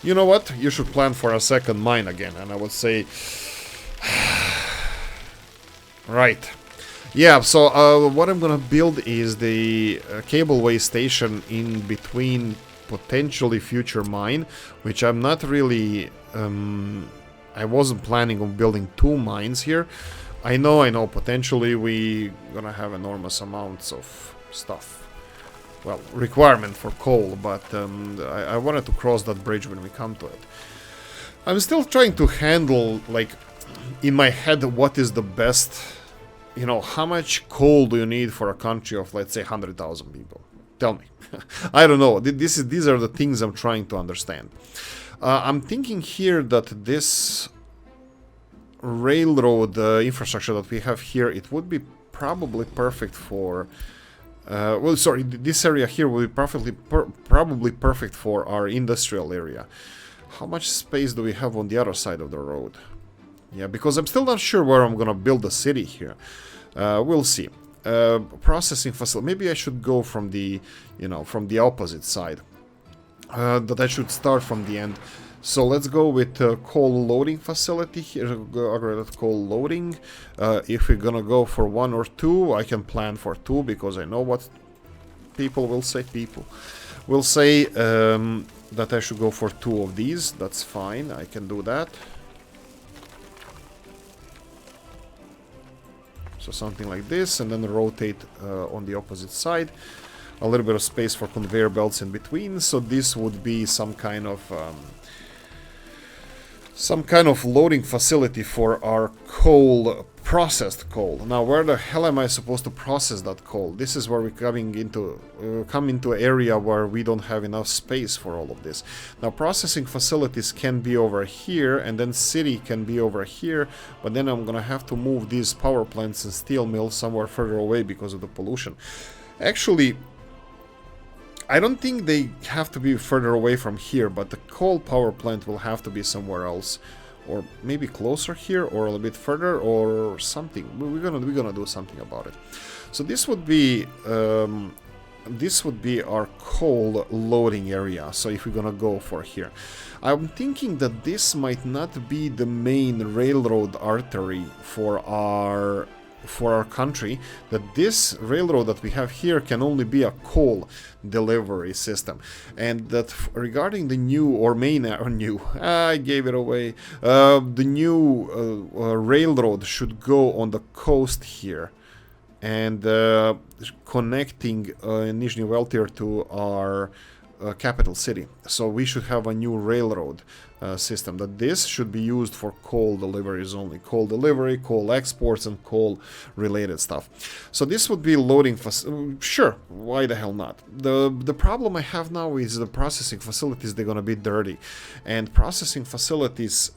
you know what, you should plan for a second mine again, and I would say, right. Yeah, so what I'm gonna build is the cableway station in between potentially future mine, which I'm not really... I wasn't planning on building 2 mines here. I know, potentially we gonna have enormous amounts of stuff. Well, requirement for coal, but I wanted to cross that bridge when we come to it. I'm still trying to handle, like, in my head, what is the best, you know, how much coal do you need for a country of, let's say, 100,000 people? Tell me. I don't know. These are the things I'm trying to understand. I'm thinking here that this railroad infrastructure that we have here, it would be probably perfect for... well, sorry, this area here will be probably perfect for our industrial area. How much space do we have on the other side of the road? Yeah, because I'm still not sure where I'm gonna build a city here. We'll see. Processing facility. Maybe I should go from the, you know, from the opposite side. That I should start from the end. So let's go with coal loading facility here. Coal loading. If we're gonna go for 1 or 2, I can plan for 2 because I know what people will say. People will say that I should go for 2 of these. That's fine. I can do that. So something like this, and then rotate on the opposite side. A little bit of space for conveyor belts in between. So this would be some kind of loading facility for our coal processed coal. Now, where the hell am I supposed to process that coal? This is where we're coming into come into an area where we don't have enough space for all of this. Now, processing facilities can be over here, and then city can be over here, but then I'm gonna have to move these power plants and steel mills somewhere further away because of the pollution. Actually, I don't think they have to be further away from here, but the coal power plant will have to be somewhere else. Or maybe closer here, or a little bit further, or something. We're gonna do something about it. So this would be our coal loading area. So if we're gonna go for here, I'm thinking that this might not be the main railroad artery for our country, that this railroad that we have here can only be a coal delivery system, and that regarding the new or main or new, I gave it away, the new railroad should go on the coast here and connecting Nizhny Veltyr to our capital city. So we should have a new railroad system, that this should be used for coal deliveries only. Coal delivery, coal exports, and coal related stuff. So this would be loading sure, why the hell not? The problem I have now is the processing facilities, they're gonna be dirty. And processing facilities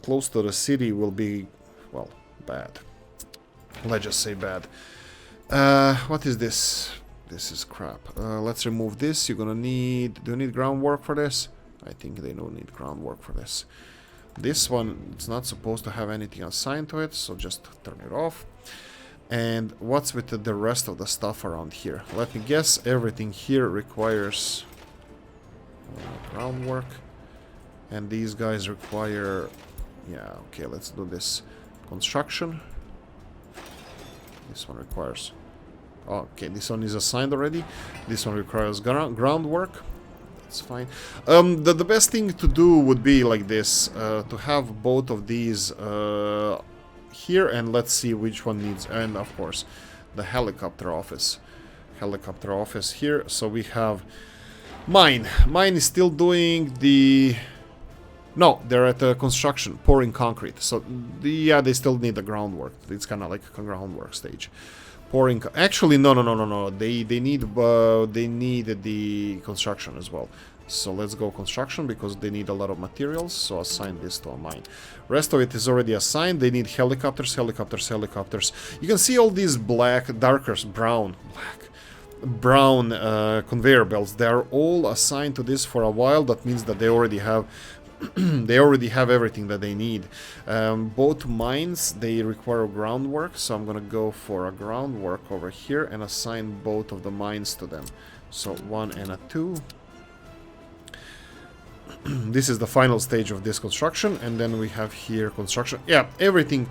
close to the city will be, well, bad. Let's just say bad. What is this? This is crap. Let's remove this. You're gonna need... Do you need groundwork for this? I think they don't need groundwork for this. This one, it's not supposed to have anything assigned to it, so just turn it off. And what's with the rest of the stuff around here? Let me guess, everything here requires groundwork. And these guys require... Yeah, okay, let's do this. Construction. This one requires... Okay, this one is assigned already. This one requires groundwork. That's fine. The best thing to do would be like this, to have both of these here, and let's see which one needs, and of course, the helicopter office. Helicopter office here, so we have mine. Mine is still doing the... No, they're at the construction, pouring concrete. So, yeah, they still need the groundwork. It's kind of like a groundwork stage. Pouring... Actually, no. They need the construction as well. So let's go construction, because they need a lot of materials. So assign this to a mine. Rest of it is already assigned. They need helicopters. You can see all these black, brown conveyor belts. They are all assigned to this for a while. That means that they already have they already have everything that they need. Both mines, they require groundwork, so I'm gonna go for a groundwork over here and assign both of the mines to them. So 1 and a 2. This is the final stage of this construction, and then we have here construction. Yeah, everything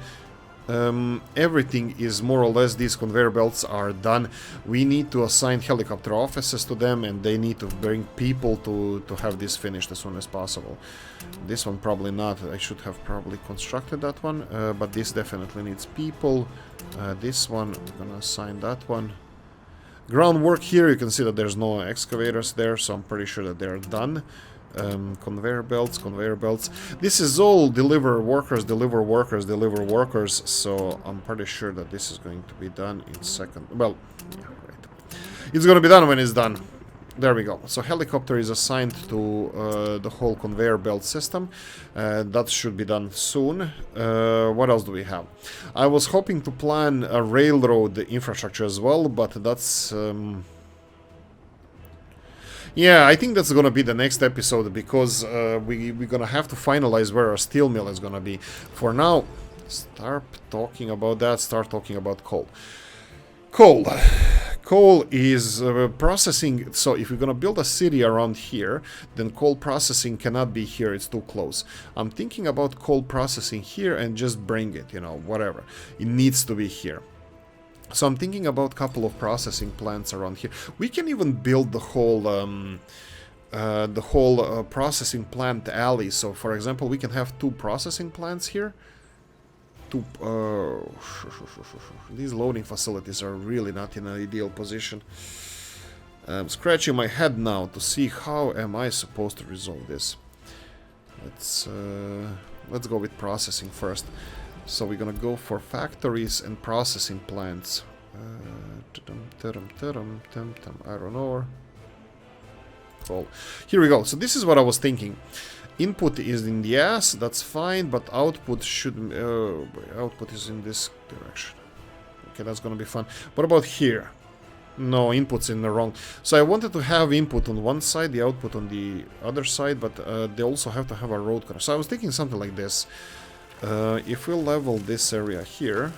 is more or less, these conveyor belts are done. We need to assign helicopter offices to them, and they need to bring people to have this finished as soon as possible. This one probably not. I should have probably constructed that one, but this definitely needs people. This one, I'm gonna assign that one. Groundwork here, you can see that there's no excavators there, so I'm pretty sure that they're done. Conveyor belts. This is all deliver workers, so I'm pretty sure that this is going to be done in second. Well, yeah, right. It's gonna be done when it's done. There we go. So helicopter is assigned to the whole conveyor belt system. That should be done soon. What else do we have? I was hoping to plan a railroad infrastructure as well, but that's... Yeah, I think that's gonna be the next episode, because we're gonna have to finalize where our steel mill is gonna be. For now, start talking about that, start talking about coal. Coal is processing, so if we're gonna build a city around here, then coal processing cannot be here, it's too close. I'm thinking about coal processing here and just bring it, you know, whatever. It needs to be here. So I'm thinking about a couple of processing plants around here. We can even build the whole processing plant alley. So, for example, we can have 2 processing plants here. These loading facilities are really not in an ideal position. I'm scratching my head now to see how am I supposed to resolve this. Let's go with processing first. So we're gonna go for factories and processing plants. Iron ore. Coal. Here we go. So this is what I was thinking. Input is in the ass, that's fine, but output should output is in this direction. Okay, that's gonna be fun. What about here? No, input's in the wrong. So I wanted to have input on one side, the output on the other side, but they also have to have a road corner. So I was thinking something like this. If we level this area here,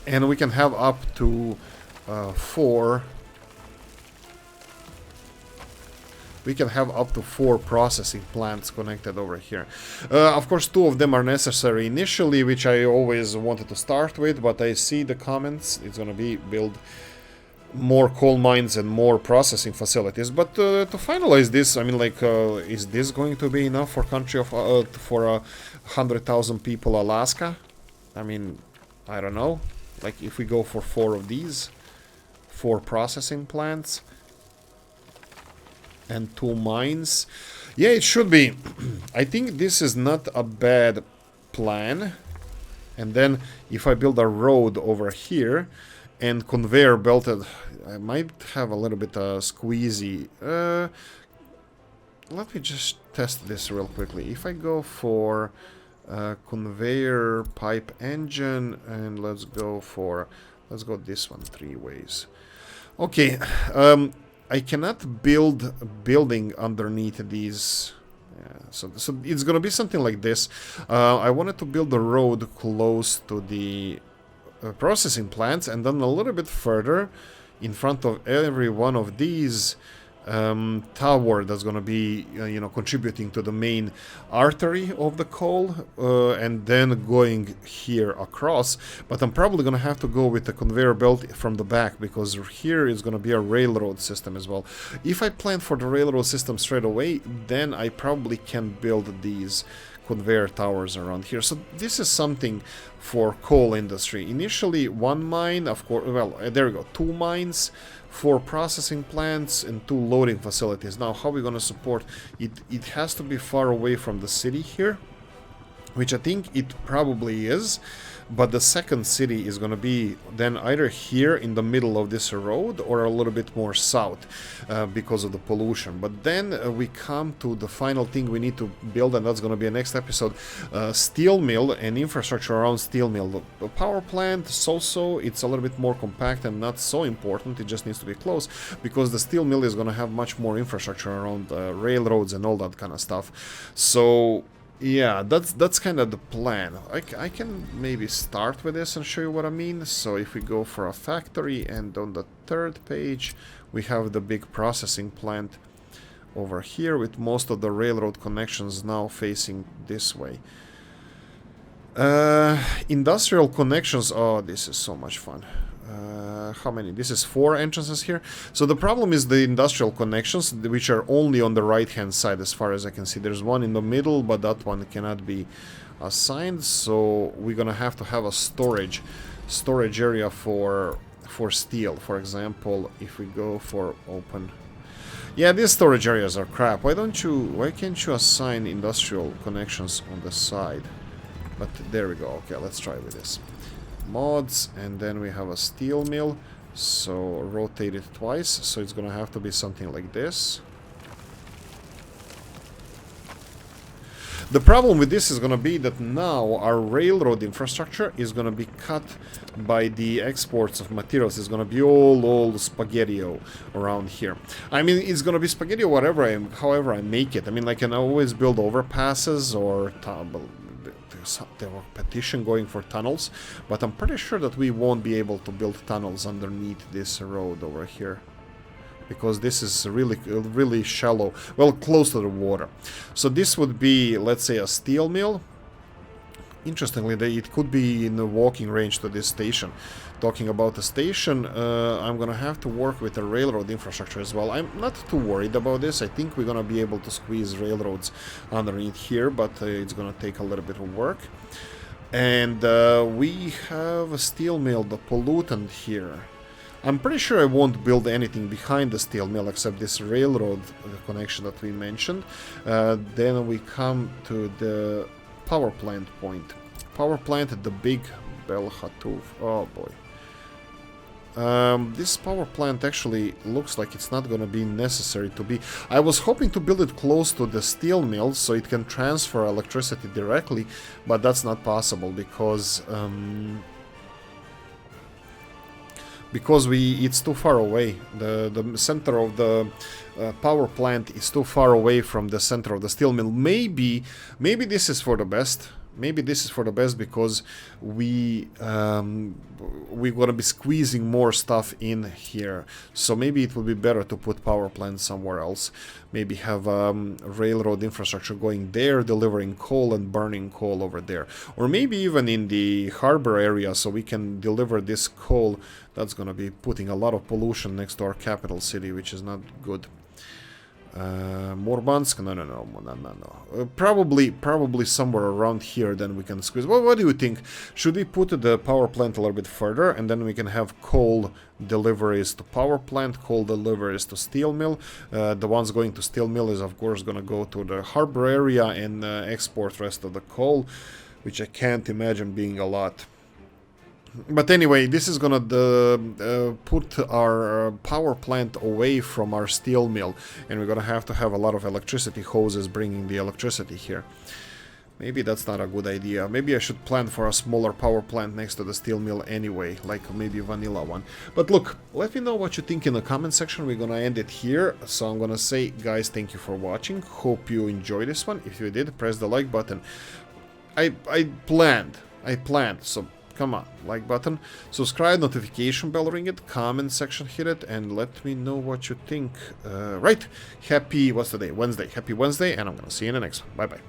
and we can have up to 4. We can have up to 4 processing plants connected over here. Of course, 2 of them are necessary initially, which I always wanted to start with, but I see the comments. It's gonna be build more coal mines and more processing facilities. But to finalize this, I mean, like, is this going to be enough for country of for 100,000 people, Alaska? I mean, I don't know. Like, if we go for 4 of these, 4 processing plants and 2 mines, yeah, it should be. I think this is not a bad plan. And then if I build a road over here and conveyor belted, I might have a little bit squeezy. Let me just test this real quickly. If I go for conveyor pipe engine, and let's go this one 3 ways. Okay, I cannot build building underneath these. So it's gonna be something like this. I wanted to build a road close to the processing plants, and then a little bit further in front of every one of these tower that's gonna be you know, contributing to the main artery of the coal, and then going here across. But I'm probably gonna have to go with the conveyor belt from the back, because here is gonna be a railroad system as well. If I plan for the railroad system straight away, then I probably can build these conveyor towers around here. So this is something for coal industry. Initially 1 mine, of course, well, there we go, 2 mines, 4 processing plants, and 2 loading facilities. Now, how are we going to support it? It has to be far away from the city here, which I think it probably is. But the second city is going to be then either here in the middle of this road or a little bit more south because of the pollution. But then we come to the final thing we need to build, and that's going to be a next episode. Steel mill and infrastructure around steel mill. The power plant, so-so, it's a little bit more compact and not so important. It just needs to be close, because the steel mill is going to have much more infrastructure around railroads and all that kind of stuff. So yeah, that's kind of the plan. I can maybe start with this and show you what I mean. So if we go for a factory, and on the 3rd page we have the big processing plant over here with most of the railroad connections now facing this way. Industrial connections, oh, this is so much fun. How many? This is 4 entrances here. So the problem is the industrial connections, which are only on the right hand side as far as I can see. There's one in the middle, but that one cannot be assigned. So we're gonna have to have a storage area for steel. For example, if we go for open, yeah, these storage areas are crap. Why can't you assign industrial connections on the side? But there we go. Okay, let's try with this. Mods, and then we have a steel mill, so rotate it twice, so it's gonna have to be something like this. The problem with this is gonna be that now our railroad infrastructure is gonna be cut by the exports of materials. It's gonna be all spaghetti-o around here. I mean, it's gonna be spaghetti however I make it. I mean, I can always build overpasses or there were petition going for tunnels, but I'm pretty sure that we won't be able to build tunnels underneath this road over here, because this is really shallow, well, close to the water. So this would be, let's say, a steel mill. Interestingly, it could be in the walking range to this station. Talking about the station, I'm gonna have to work with the railroad infrastructure as well. I'm not too worried about this. I think we're gonna be able to squeeze railroads underneath here, but it's gonna take a little bit of work. And we have a steel mill, the pollutant here. I'm pretty sure I won't build anything behind the steel mill except this railroad connection that we mentioned. Then we come to the power plant point. Power plant at the big Bel Hatuf. Oh boy. This power plant actually looks like it's not gonna be necessary to be. I was hoping to build it close to the steel mill so it can transfer electricity directly, but that's not possible because it's too far away. The center of the power plant is too far away from the center of the steel mill. Maybe this is for the best. Maybe this is for the best because we're gonna be squeezing more stuff in here. So maybe it would be better to put power plants somewhere else. Maybe have railroad infrastructure going there, delivering coal and burning coal over there. Or maybe even in the harbor area so we can deliver this coal. That's gonna be putting a lot of pollution next to our capital city, which is not good. Murmansk? No. Probably somewhere around here then we can squeeze. Well, what do you think? Should we put the power plant a little bit further and then we can have coal deliveries to power plant, coal deliveries to steel mill? The ones going to steel mill is of course gonna go to the harbor area and export rest of the coal, which I can't imagine being a lot. But anyway, this is gonna put our power plant away from our steel mill, and we're gonna have to have a lot of electricity hoses bringing the electricity here. Maybe that's not a good idea. Maybe I should plan for a smaller power plant next to the steel mill anyway, like maybe a vanilla one. But look, let me know what you think in the comment section. We're gonna end it here. So I'm gonna say, guys, thank you for watching. Hope you enjoyed this one. If you did, press the like button. I planned, so come on, like button, subscribe, notification bell, ring it, comment section, hit it, and let me know what you think. Right, happy, what's the day? Wednesday. Happy Wednesday, and I'm gonna see you in the next one. Bye bye.